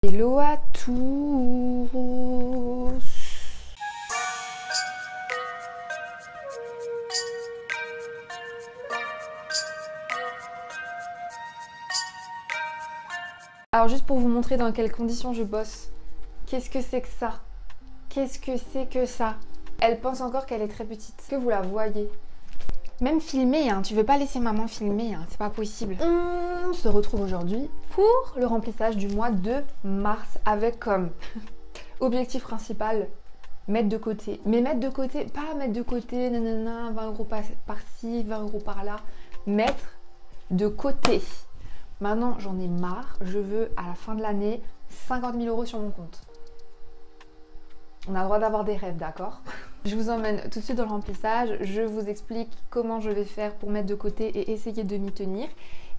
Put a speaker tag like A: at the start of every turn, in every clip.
A: Hello à tous. Alors juste pour vous montrer dans quelles conditions je bosse. Qu'est-ce que c'est que ça? Qu'est-ce que c'est que ça? Elle pense encore qu'elle est très petite. Est-ce que vous la voyez? Même filmer, hein, tu veux pas laisser maman filmer, hein, c'est pas possible. On se retrouve aujourd'hui pour le remplissage du mois de mars avec comme objectif principal mettre de côté. Mais mettre de côté, pas mettre de côté, nanana, 20 € par-ci, 20 € par-là. Mettre de côté. Maintenant, j'en ai marre, je veux à la fin de l'année 50 000 € sur mon compte. On a le droit d'avoir des rêves, d'accord? Je vous emmène tout de suite dans le remplissage, je vous explique comment je vais faire pour mettre de côté et essayer de m'y tenir.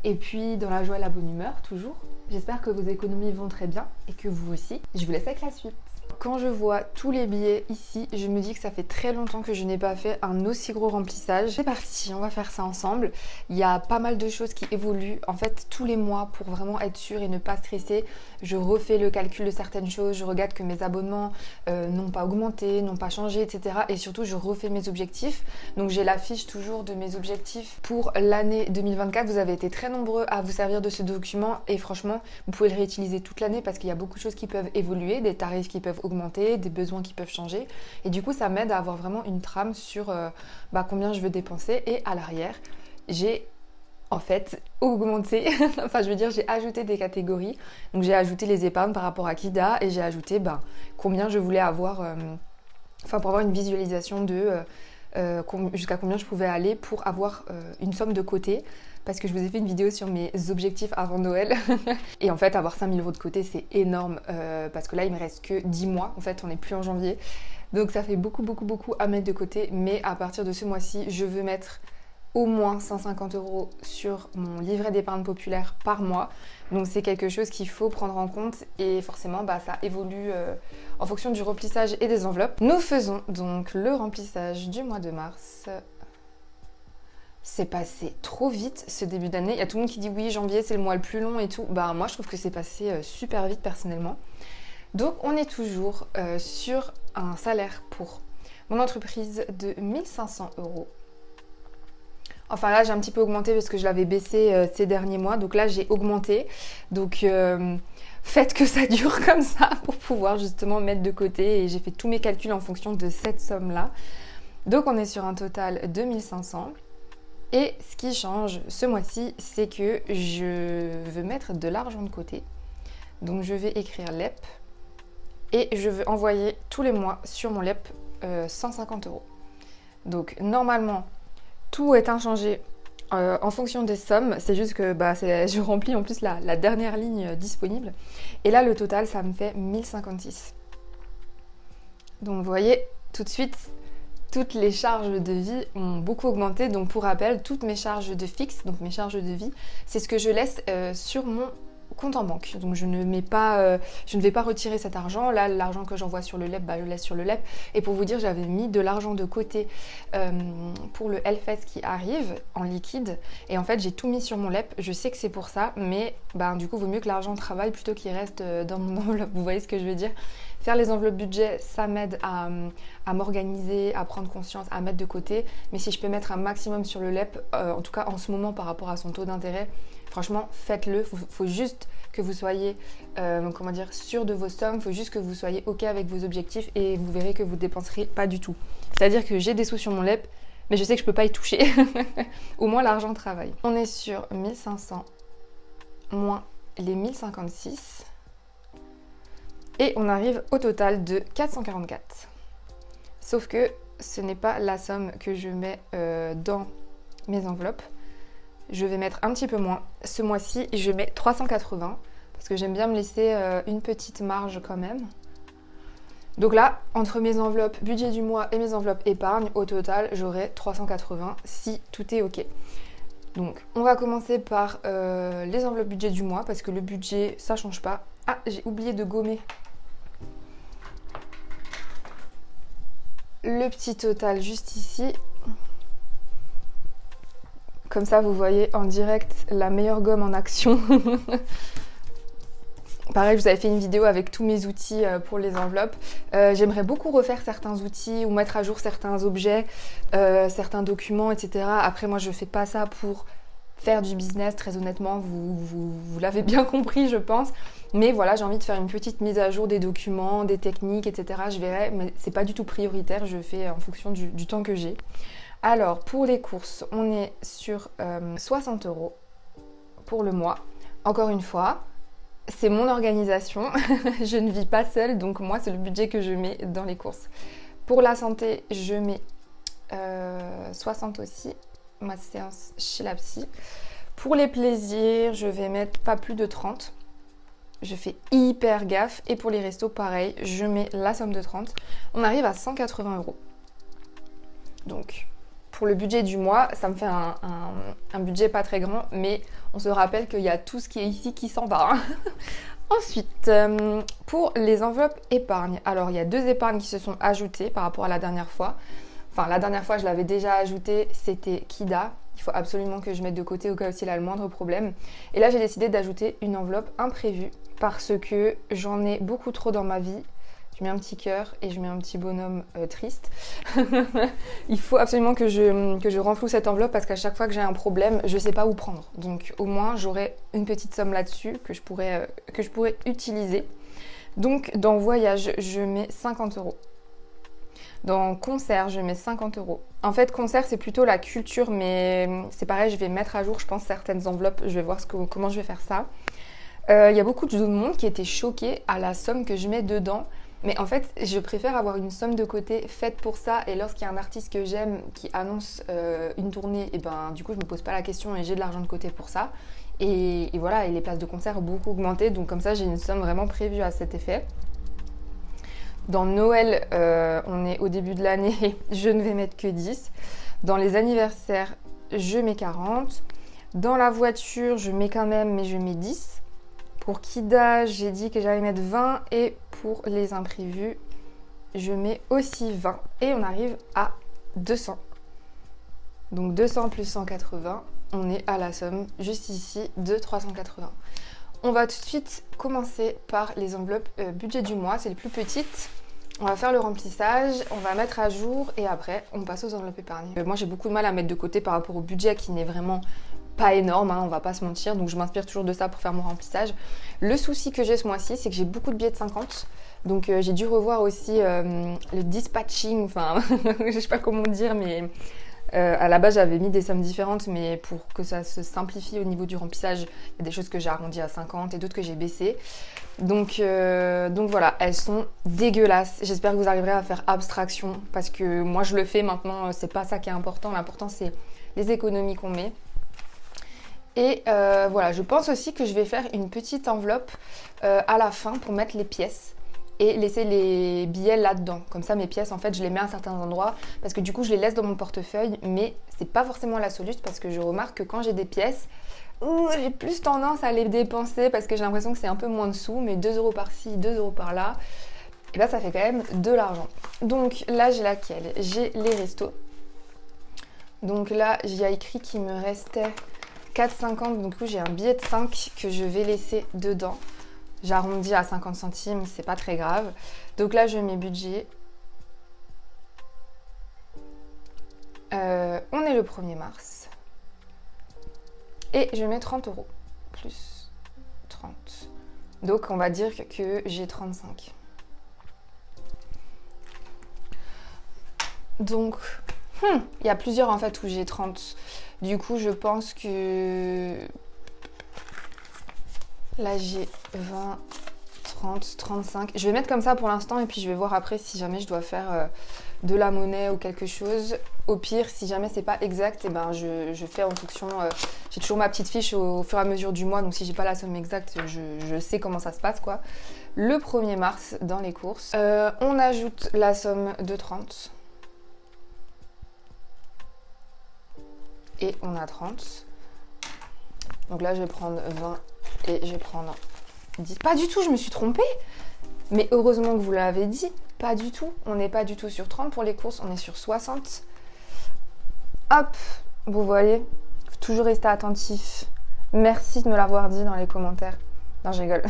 A: Et puis dans la joie et la bonne humeur, toujours. J'espère que vos économies vont très bien et que vous aussi. Je vous laisse avec la suite. Quand je vois tous les billets ici, je me dis que ça fait très longtemps que je n'ai pas fait un aussi gros remplissage. C'est parti, on va faire ça ensemble. Il y a pas mal de choses qui évoluent. En fait, tous les mois, pour vraiment être sûre et ne pas stresser, je refais le calcul de certaines choses. Je regarde que mes abonnements n'ont pas augmenté, n'ont pas changé, etc. Et surtout, je refais mes objectifs. Donc j'ai la fiche toujours de mes objectifs pour l'année 2024. Vous avez été très nombreux à vous servir de ce document. Et franchement, vous pouvez le réutiliser toute l'année parce qu'il y a beaucoup de choses qui peuvent évoluer, des tarifs qui peuvent augmenter, des besoins qui peuvent changer, et du coup ça m'aide à avoir vraiment une trame sur combien je veux dépenser. Et à l'arrière j'ai en fait augmenté enfin je veux dire j'ai ajouté des catégories, donc j'ai ajouté les épargnes par rapport à Kida et j'ai ajouté combien je voulais avoir pour avoir une visualisation de jusqu'à combien je pouvais aller pour avoir une somme de côté. Parce que je vous ai fait une vidéo sur mes objectifs avant Noël. Et en fait, avoir 5 000 € de côté, c'est énorme. Parce que là, il me reste que 10 mois. En fait, on n'est plus en janvier. Donc ça fait beaucoup à mettre de côté. Mais à partir de ce mois-ci, je veux mettre au moins 150 € sur mon livret d'épargne populaire par mois. Donc c'est quelque chose qu'il faut prendre en compte. Et forcément, ça évolue en fonction du remplissage et des enveloppes. Nous faisons donc le remplissage du mois de mars. C'est passé trop vite ce début d'année. Il y a tout le monde qui dit oui, janvier c'est le mois le plus long et tout. Moi je trouve que c'est passé super vite personnellement. Donc on est toujours sur un salaire pour mon entreprise de 1 500 €. Enfin là j'ai un petit peu augmenté parce que je l'avais baissé ces derniers mois. Donc là j'ai augmenté. Donc faites que ça dure comme ça pour pouvoir justement mettre de côté. Et j'ai fait tous mes calculs en fonction de cette somme là. Donc on est sur un total de 1 500 €. Et ce qui change ce mois-ci, c'est que je veux mettre de l'argent de côté. Donc je vais écrire LEP et je veux envoyer tous les mois sur mon LEP 150 €. Donc normalement, tout est inchangé en fonction des sommes. C'est juste que je remplis en plus la dernière ligne disponible. Et là, le total, ça me fait 1056. Donc vous voyez, tout de suite, toutes les charges de vie ont beaucoup augmenté. Donc pour rappel, toutes mes charges de fixe, donc mes charges de vie, c'est ce que je laisse sur mon compte en banque. Donc je ne vais pas retirer cet argent. Là, l'argent que j'envoie sur le LEP, je laisse sur le LEP. Et pour vous dire, j'avais mis de l'argent de côté pour le Hellfest qui arrive en liquide. Et en fait, j'ai tout mis sur mon LEP. Je sais que c'est pour ça, mais du coup, vaut mieux que l'argent travaille plutôt qu'il reste dans mon enveloppe. Vous voyez ce que je veux dire? Faire les enveloppes budget, ça m'aide à m'organiser, à prendre conscience, à mettre de côté. Mais si je peux mettre un maximum sur le LEP, en tout cas en ce moment par rapport à son taux d'intérêt, franchement, faites-le. Faut juste que vous soyez sûr de vos sommes. Il faut juste que vous soyez OK avec vos objectifs et vous verrez que vous ne dépenserez pas du tout. C'est-à-dire que j'ai des sous sur mon LEP, mais je sais que je ne peux pas y toucher. Au moins, l'argent travaille. On est sur 1500 moins les 1056. Et on arrive au total de 444. Sauf que ce n'est pas la somme que je mets dans mes enveloppes. Je vais mettre un petit peu moins. Ce mois-ci, je mets 380 parce que j'aime bien me laisser une petite marge quand même. Donc là, entre mes enveloppes budget du mois et mes enveloppes épargne, au total, j'aurai 380 si tout est OK. Donc, on va commencer par les enveloppes budget du mois parce que le budget, ça change pas. Ah, j'ai oublié de gommer le petit total juste ici. Comme ça, vous voyez en direct la meilleure gomme en action. Pareil, je vous avais fait une vidéo avec tous mes outils pour les enveloppes. J'aimerais beaucoup refaire certains outils ou mettre à jour certains objets, certains documents, etc. Après, moi, je fais pas ça pour faire du business, très honnêtement, vous l'avez bien compris, je pense. Mais voilà, j'ai envie de faire une petite mise à jour des documents, des techniques, etc. Je verrai, mais c'est pas du tout prioritaire, je fais en fonction du temps que j'ai. Alors, pour les courses, on est sur 60 € pour le mois. Encore une fois, c'est mon organisation, je ne vis pas seule, donc moi, c'est le budget que je mets dans les courses. Pour la santé, je mets 60 aussi. Ma séance chez la psy. Pour les plaisirs, je vais mettre pas plus de 30. Je fais hyper gaffe. Et pour les restos, pareil, je mets la somme de 30. On arrive à 180 €. Donc, pour le budget du mois, ça me fait un budget pas très grand, mais on se rappelle qu'il y a tout ce qui est ici qui s'en va. Hein. Ensuite, pour les enveloppes épargne. Alors, il y a 2 épargnes qui se sont ajoutées par rapport à la dernière fois. Enfin, la dernière fois, je l'avais déjà ajouté, c'était Kida. Il faut absolument que je mette de côté au cas où il a le moindre problème. Et là, j'ai décidé d'ajouter une enveloppe imprévue parce que j'en ai beaucoup trop dans ma vie. Je mets un petit cœur et je mets un petit bonhomme triste. Il faut absolument que je renfloue cette enveloppe parce qu'à chaque fois que j'ai un problème, je ne sais pas où prendre. Donc, au moins, j'aurai une petite somme là-dessus que je pourrais utiliser. Donc, dans voyage, je mets 50 €. Dans concert, je mets 50 €. En fait, concert, c'est plutôt la culture, mais c'est pareil, je vais mettre à jour, je pense, certaines enveloppes. Je vais voir comment je vais faire ça. Il y a beaucoup de monde qui étaient choqués à la somme que je mets dedans. Mais en fait, je préfère avoir une somme de côté faite pour ça. Et lorsqu'il y a un artiste que j'aime qui annonce une tournée, et ben du coup, je me pose pas la question et j'ai de l'argent de côté pour ça. Et voilà, et les places de concert ont beaucoup augmenté. Donc comme ça, j'ai une somme vraiment prévue à cet effet. Dans Noël, on est au début de l'année, je ne vais mettre que 10. Dans les anniversaires, je mets 40. Dans la voiture, je mets quand même, mais je mets 10. Pour Kida, j'ai dit que j'allais mettre 20. Et pour les imprévus, je mets aussi 20. Et on arrive à 200. Donc 200 plus 180, on est à la somme, juste ici, de 380. On va tout de suite commencer par les enveloppes budget du mois, c'est les plus petites. On va faire le remplissage, on va mettre à jour et après on passe aux enveloppes épargne. Moi j'ai beaucoup de mal à mettre de côté par rapport au budget qui n'est vraiment pas énorme, hein, on va pas se mentir, donc je m'inspire toujours de ça pour faire mon remplissage. Le souci que j'ai ce mois-ci, c'est que j'ai beaucoup de billets de 50, donc j'ai dû revoir aussi le dispatching, enfin je sais pas comment dire, mais à la base j'avais mis des sommes différentes, mais pour que ça se simplifie au niveau du remplissage, il y a des choses que j'ai arrondies à 50 et d'autres que j'ai baissées. Donc voilà, elles sont dégueulasses. J'espère que vous arriverez à faire abstraction parce que moi je le fais maintenant, c'est pas ça qui est important. L'important c'est les économies qu'on met. Et voilà, je pense aussi que je vais faire une petite enveloppe à la fin pour mettre les pièces et laisser les billets là-dedans. Comme ça, mes pièces, en fait, je les mets à certains endroits parce que du coup, je les laisse dans mon portefeuille, mais c'est pas forcément la solution parce que je remarque que quand j'ai des pièces, j'ai plus tendance à les dépenser parce que j'ai l'impression que c'est un peu moins de sous, mais 2 € par-ci, 2 € par-là, et bien ça fait quand même de l'argent. Donc là, j'ai laquelle? J'ai les restos. Donc là, j'y ai écrit qu'il me restait 4,50, donc du coup, j'ai un billet de 5 que je vais laisser dedans. J'arrondis à 50 centimes, c'est pas très grave. Donc là, je mets budget. On est le 1er mars. Et je mets 30 € plus 30. Donc on va dire que j'ai 35. Donc, il y a plusieurs en fait où j'ai 30. Du coup, je pense que là j'ai 20, 30, 35. Je vais mettre comme ça pour l'instant et puis je vais voir après si jamais je dois faire de la monnaie ou quelque chose. Au pire, si jamais c'est pas exact, et ben je fais en fonction. J'ai toujours ma petite fiche au fur et à mesure du mois, donc si j'ai pas la somme exacte, je sais comment ça se passe quoi. Le 1er mars dans les courses, on ajoute la somme de 30. Et on a 30. Donc là, je vais prendre 20 et je vais prendre 10. Pas du tout, je me suis trompée. Mais heureusement que vous l'avez dit, pas du tout. On n'est pas du tout sur 30 pour les courses, on est sur 60. Hop, vous voyez, faut toujours rester attentif. Merci de me l'avoir dit dans les commentaires. Non, je rigole.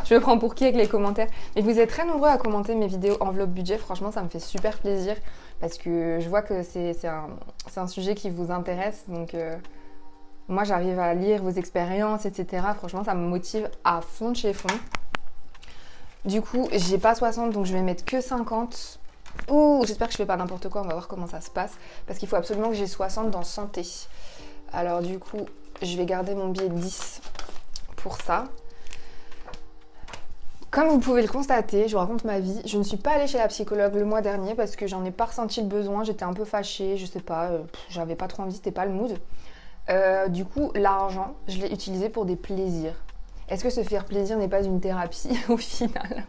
A: Je me prends pour qui avec les commentaires. Mais vous êtes très nombreux à commenter mes vidéos enveloppe budget. Franchement, ça me fait super plaisir parce que je vois que c'est un sujet qui vous intéresse. Donc, moi, j'arrive à lire vos expériences, etc. Franchement, ça me motive à fond de chez fond. Du coup, j'ai pas 60, donc je vais mettre que 50. Ouh, j'espère que je fais pas n'importe quoi. On va voir comment ça se passe. Parce qu'il faut absolument que j'ai 60 dans santé. Alors, du coup, je vais garder mon billet de 10 pour ça. Comme vous pouvez le constater, je vous raconte ma vie. Je ne suis pas allée chez la psychologue le mois dernier parce que j'en ai pas ressenti le besoin. J'étais un peu fâchée, je sais pas, j'avais pas trop envie, c'était pas le mood. Du coup, l'argent, je l'ai utilisé pour des plaisirs. Est-ce que se faire plaisir n'est pas une thérapie au final?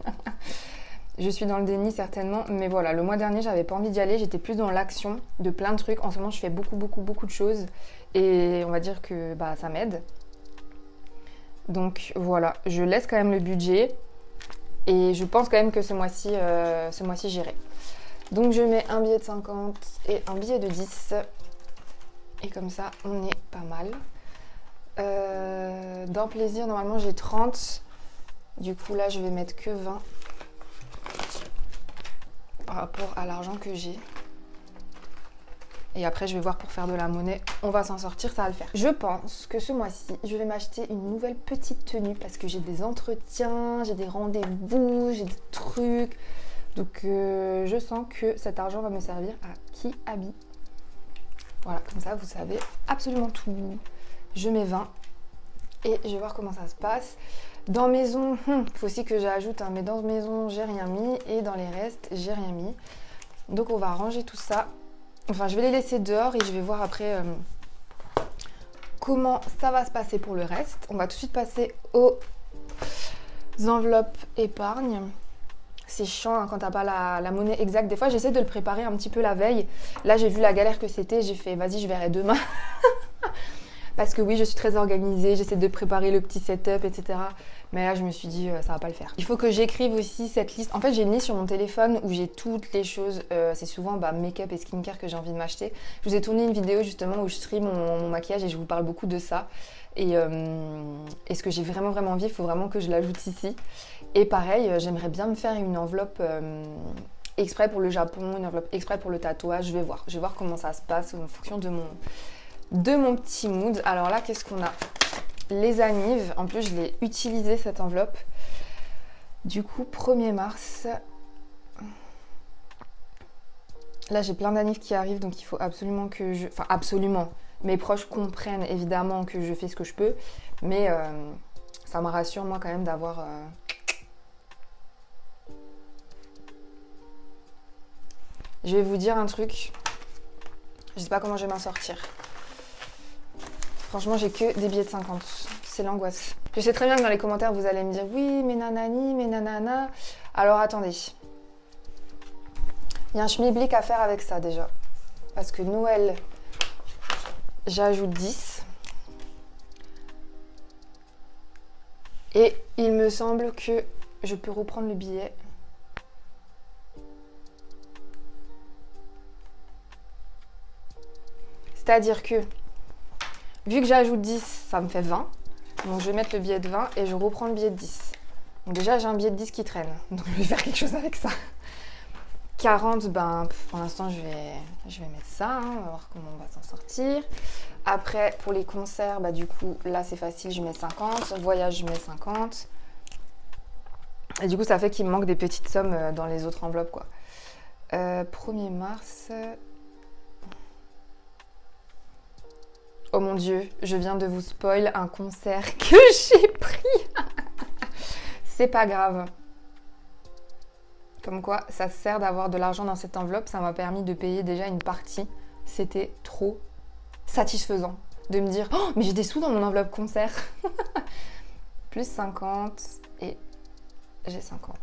A: Je suis dans le déni certainement, mais voilà, le mois dernier, j'avais pas envie d'y aller. J'étais plus dans l'action de plein de trucs. En ce moment, je fais beaucoup de choses et on va dire que bah, ça m'aide. Donc voilà, je laisse quand même le budget. Et je pense quand même que ce mois-ci, j'irai. Donc je mets un billet de 50 et un billet de 10. Et comme ça, on est pas mal. Dans plaisir, normalement j'ai 30. Du coup là, je vais mettre que 20. Par rapport à l'argent que j'ai. Et après, je vais voir pour faire de la monnaie. On va s'en sortir, ça va le faire. Je pense que ce mois-ci, je vais m'acheter une nouvelle petite tenue parce que j'ai des entretiens, j'ai des rendez-vous, j'ai des trucs. Donc, je sens que cet argent va me servir à qui habille. Voilà, comme ça, vous savez absolument tout. Je mets 20 et je vais voir comment ça se passe. Dans maison, il faut aussi que j'ajoute, hein, mais dans maison, j'ai rien mis et dans les restes, j'ai rien mis. Donc, on va ranger tout ça. Enfin, je vais les laisser dehors et je vais voir après comment ça va se passer pour le reste. On va tout de suite passer aux enveloppes épargne. C'est chiant hein, quand t'as pas la monnaie exacte. Des fois, j'essaie de le préparer un petit peu la veille. Là, j'ai vu la galère que c'était. J'ai fait, vas-y, je verrai demain. Parce que oui, je suis très organisée. J'essaie de préparer le petit setup, etc. Mais là, je me suis dit, ça va pas le faire. Il faut que j'écrive aussi cette liste. En fait, j'ai une liste sur mon téléphone où j'ai toutes les choses. C'est souvent make-up et skincare que j'ai envie de m'acheter. Je vous ai tourné une vidéo justement où je stream mon maquillage et je vous parle beaucoup de ça. Et ce que j'ai vraiment envie, il faut vraiment que je l'ajoute ici. Et pareil, j'aimerais bien me faire une enveloppe exprès pour le Japon, une enveloppe exprès pour le tatouage. Je vais voir comment ça se passe en fonction de mon petit mood. Alors là, qu'est-ce qu'on a? Les annives, en plus je l'ai utilisé cette enveloppe. Du coup, 1er mars. Là, j'ai plein d'annives qui arrivent, donc il faut absolument que je... Enfin, absolument. Mes proches comprennent évidemment que je fais ce que je peux, mais ça me rassure moi quand même d'avoir... Je vais vous dire un truc. Je sais pas comment je vais m'en sortir. Franchement, j'ai que des billets de 50. C'est l'angoisse. Je sais très bien que dans les commentaires, vous allez me dire oui, mais nanani, mais nanana. Alors attendez. Il y a un schmilblick à faire avec ça déjà. Parce que Noël, j'ajoute 10. Et il me semble que je peux reprendre le billet. C'est-à-dire que, vu que j'ajoute 10, ça me fait 20. Donc je vais mettre le billet de 20 et je reprends le billet de 10. Donc déjà, j'ai un billet de 10 qui traîne. Donc je vais faire quelque chose avec ça. 40, ben pour l'instant, je vais mettre ça. Hein, on va voir comment on va s'en sortir. Après, pour les concerts, bah du coup, là c'est facile, je mets 50. Voyage, je mets 50. Et du coup, ça fait qu'il me manque des petites sommes dans les autres enveloppes, quoi. 1er mars... Oh mon Dieu, je viens de vous spoil un concert que j'ai pris. C'est pas grave. Comme quoi, ça sert d'avoir de l'argent dans cette enveloppe. Ça m'a permis de payer déjà une partie. C'était trop satisfaisant de me dire « Oh, mais j'ai des sous dans mon enveloppe concert !» Plus 50 et j'ai 50.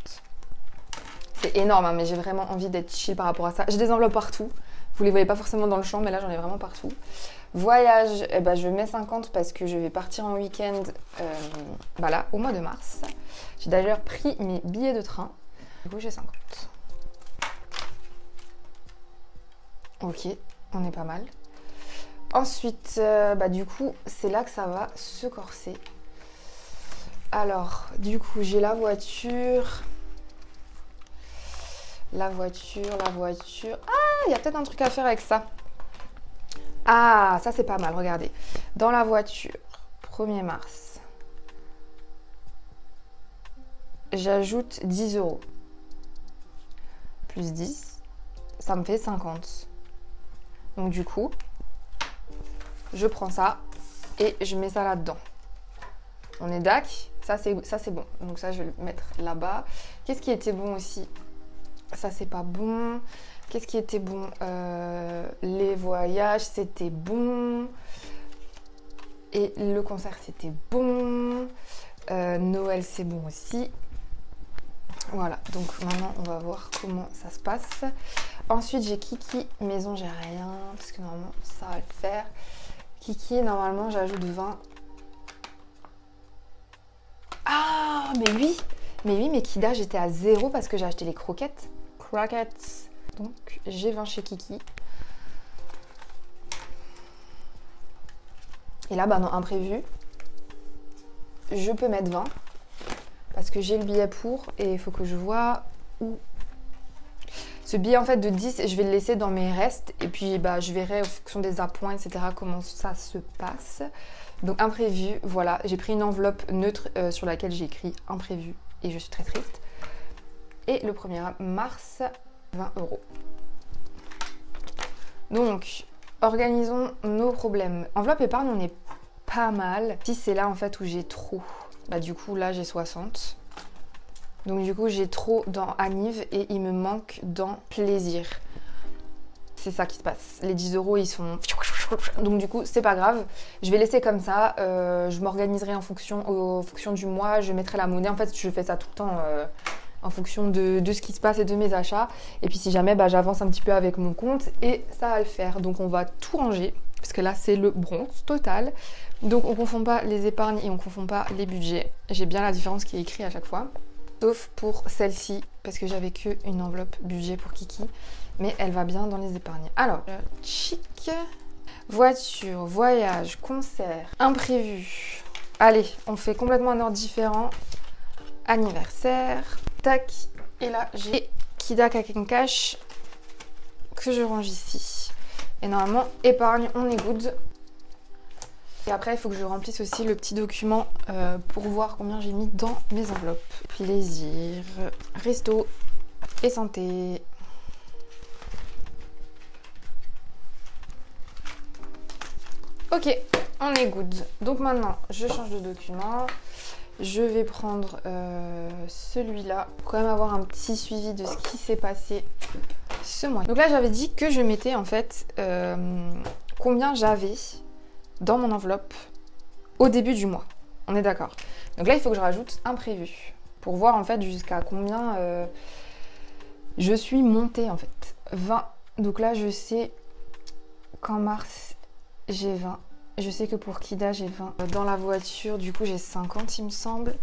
A: C'est énorme, hein, mais j'ai vraiment envie d'être chill par rapport à ça. J'ai des enveloppes partout. Vous les voyez pas forcément dans le champ, mais là, j'en ai vraiment partout. Voyage, eh ben, je mets 50 parce que je vais partir en week-end là, au mois de mars. J'ai d'ailleurs pris mes billets de train. Du coup, j'ai 50. Ok, on est pas mal. Ensuite, du coup, c'est là que ça va se corser. Alors, du coup, j'ai la voiture. La voiture. Ah, il y a peut-être un truc à faire avec ça. Ah, ça c'est pas mal, regardez. Dans la voiture, 1er mars, j'ajoute 10 €. Plus 10, ça me fait 50. Donc du coup, je prends ça et je mets ça là-dedans. On est d'accord? Ça c'est bon. Donc ça, je vais le mettre là-bas. Qu'est-ce qui était bon aussi? Ça, c'est pas bon. Qu'est-ce qui était bon? Les voyages, c'était bon. Et le concert, c'était bon. Noël, c'est bon aussi. Voilà, donc maintenant, on va voir comment ça se passe. Ensuite, j'ai Kiki. Maison, j'ai rien, parce que normalement, ça va le faire. Kiki, normalement, j'ajoute 20. Ah, mais oui, mais Kida, j'étais à 0 parce que j'ai acheté les croquettes. Donc, j'ai 20 chez Kiki. Et là, bah non, imprévu, je peux mettre 20 parce que j'ai le billet pour et il faut que je vois où. Ce billet en fait de 10, je vais le laisser dans mes restes et puis bah, je verrai en fonction des appoints, etc. comment ça se passe. Donc imprévu, voilà, j'ai pris une enveloppe neutre sur laquelle j'ai écrit imprévu et je suis très triste. Et le 1er mars, 20 €. Donc, organisons nos problèmes. Enveloppe épargne, on est pas mal. Si c'est là en fait où j'ai trop, bah du coup là j'ai 60. Donc du coup j'ai trop dans Anniv et il me manque dans plaisir. C'est ça qui se passe. Les 10 € ils sont... Donc du coup c'est pas grave. Je vais laisser comme ça. Je m'organiserai en fonction du mois. Je mettrai la monnaie. En fait je fais ça tout le temps en fonction de ce qui se passe et de mes achats. Et puis si jamais bah, j'avance un petit peu avec mon compte et ça va le faire. Donc on va tout ranger. Parce que là c'est le bronze total. Donc on confond pas les épargnes et on confond pas les budgets. J'ai bien la différence qui est écrite à chaque fois. Sauf pour celle-ci, parce que j'avais que une enveloppe budget pour Kiki. Mais elle va bien dans les épargnes. Alors, chic. Voiture, voyage, concert, imprévu. Allez, on fait complètement un ordre différent. Anniversaire. Tac. Et là, j'ai Kida Kakenkash que je range ici. Et normalement, épargne, on est good. Et après, il faut que je remplisse aussi le petit document pour voir combien j'ai mis dans mes enveloppes. Plaisir, resto et santé. Ok, on est good. Donc maintenant, je change de document. Je vais prendre celui-là pour quand même avoir un petit suivi de ce qui s'est passé ce mois. Donc là, j'avais dit que je mettais en fait combien j'avais dans mon enveloppe au début du mois. On est d'accord. Donc là, il faut que je rajoute imprévu pour voir en fait jusqu'à combien je suis montée en fait. 20. Donc là, je sais qu'en mars, j'ai 20. Je sais que pour Kida, j'ai 20. Dans la voiture, du coup, j'ai 50, il me semble.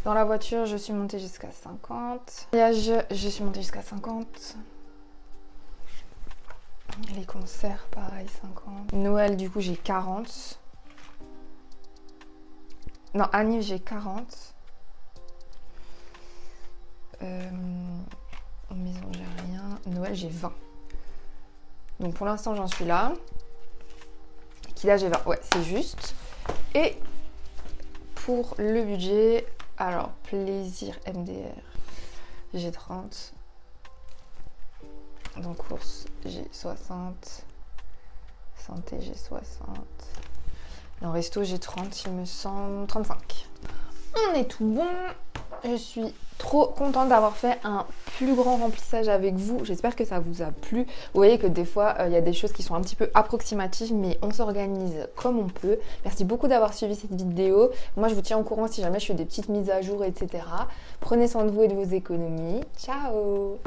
A: Dans la voiture, je suis montée jusqu'à 50. Voyage, je suis montée jusqu'à 50. Les concerts, pareil, 50. Noël, du coup, j'ai 40. Non, Anniv, j'ai 40. Maison, j'ai rien. Noël, j'ai 20. Donc, pour l'instant, j'en suis là. Kida, j'ai 20. Ouais, c'est juste. Et pour le budget, alors, plaisir MDR, j'ai 30. Dans course, j'ai 60. Santé, j'ai 60. Dans resto, j'ai 30, il me semble. 35. On est tout bon. Je suis trop contente d'avoir fait un plus grand remplissage avec vous. J'espère que ça vous a plu. Vous voyez que des fois, il y a des choses qui sont un petit peu approximatives, mais on s'organise comme on peut. Merci beaucoup d'avoir suivi cette vidéo. Moi, je vous tiens au courant si jamais je fais des petites mises à jour, etc. Prenez soin de vous et de vos économies. Ciao!